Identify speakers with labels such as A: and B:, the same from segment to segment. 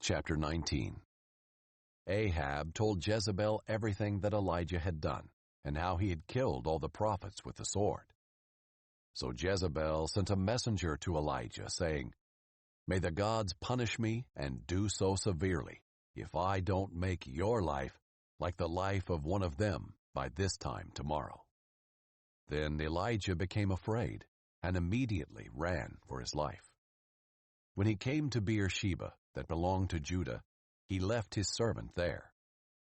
A: Chapter 19. Ahab told Jezebel everything that Elijah had done, and how he had killed all the prophets with the sword. So Jezebel sent a messenger to Elijah, saying, "May the gods punish me, and do so severely, if I don't make your life like the life of one of them by this time tomorrow." Then Elijah became afraid, and immediately ran for his life. When he came to Beersheba, that belonged to Judah, he left his servant there.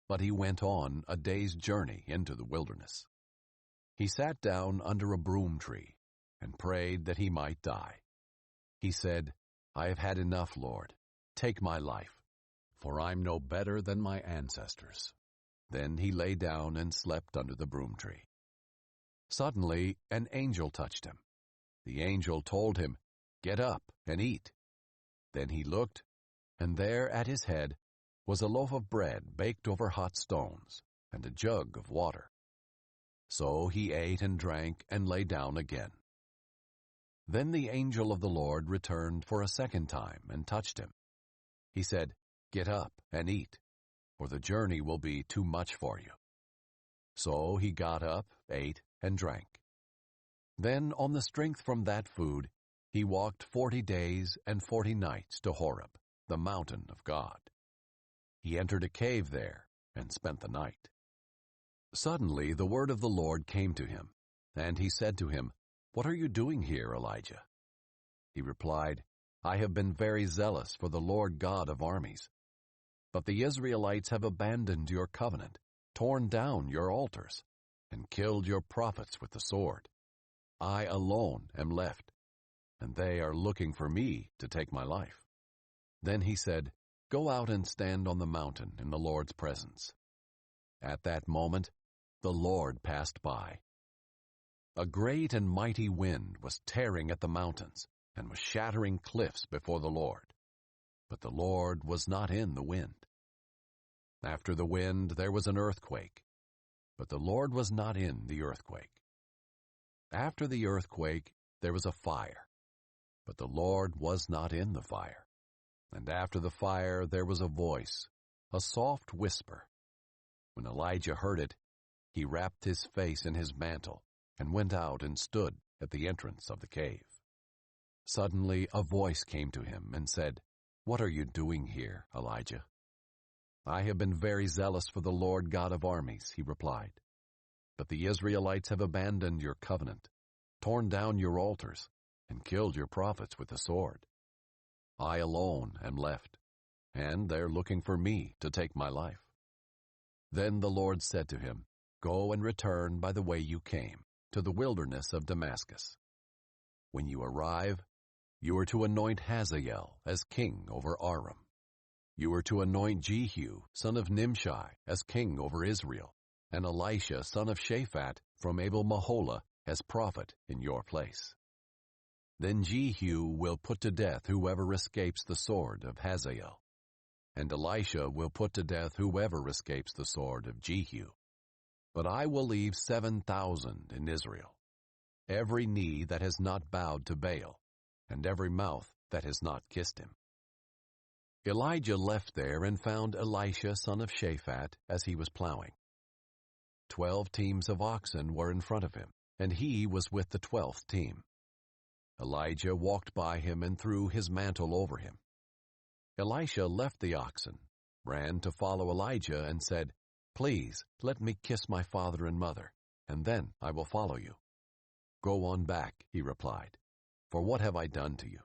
A: But he went on a day's journey into the wilderness. He sat down under a broom tree, and prayed that he might die. He said, "I have had enough, Lord. Take my life, for I'm no better than my ancestors." Then he lay down and slept under the broom tree. Suddenly an angel touched him. The angel told him, "Get up and eat." Then he looked, and there at his head was a loaf of bread baked over hot stones, and a jug of water. So he ate and drank and lay down again. Then the angel of the Lord returned for a second time and touched him. He said, "Get up and eat, for the journey will be too much for you." So he got up, ate, and drank. Then on the strength from that food, he walked 40 days and 40 nights to Horeb, the mountain of God. He entered a cave there and spent the night. Suddenly the word of the Lord came to him, and he said to him, "What are you doing here, Elijah?" He replied, "I have been very zealous for the Lord God of armies. But the Israelites have abandoned your covenant, torn down your altars, and killed your prophets with the sword. I alone am left, and they are looking for me to take my life." Then he said, "Go out and stand on the mountain in the Lord's presence." At that moment, the Lord passed by. A great and mighty wind was tearing at the mountains and was shattering cliffs before the Lord. But the Lord was not in the wind. After the wind there was an earthquake, but the Lord was not in the earthquake. After the earthquake there was a fire, but the Lord was not in the fire. And after the fire there was a voice, a soft whisper. When Elijah heard it, he wrapped his face in his mantle and went out and stood at the entrance of the cave. Suddenly a voice came to him and said, "What are you doing here, Elijah?" "I have been very zealous for the Lord God of armies," he replied. "But the Israelites have abandoned your covenant, torn down your altars, and killed your prophets with the sword. I alone am left, and they're looking for me to take my life." Then the Lord said to him, "Go and return by the way you came, to the wilderness of Damascus. When you arrive, you are to anoint Hazael as king over Aram. You are to anoint Jehu, son of Nimshi, as king over Israel, and Elisha, son of Shaphat, from Abel-Meholah, as prophet in your place. Then Jehu will put to death whoever escapes the sword of Hazael, and Elisha will put to death whoever escapes the sword of Jehu. But I will leave 7,000 in Israel, every knee that has not bowed to Baal, and every mouth that has not kissed him." Elijah left there and found Elisha, son of Shaphat, as he was plowing. 12 teams of oxen were in front of him, and he was with the 12th team. Elijah walked by him and threw his mantle over him. Elisha left the oxen, ran to follow Elijah, and said, "Please, let me kiss my father and mother, and then I will follow you." "Go on back," he replied, "for what have I done to you?"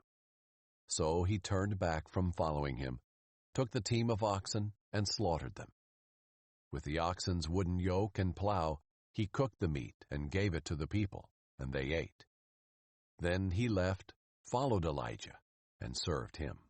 A: So he turned back from following him, took the team of oxen, and slaughtered them. With the oxen's wooden yoke and plow, he cooked the meat and gave it to the people, and they ate. Then he left, followed Elijah, and served him.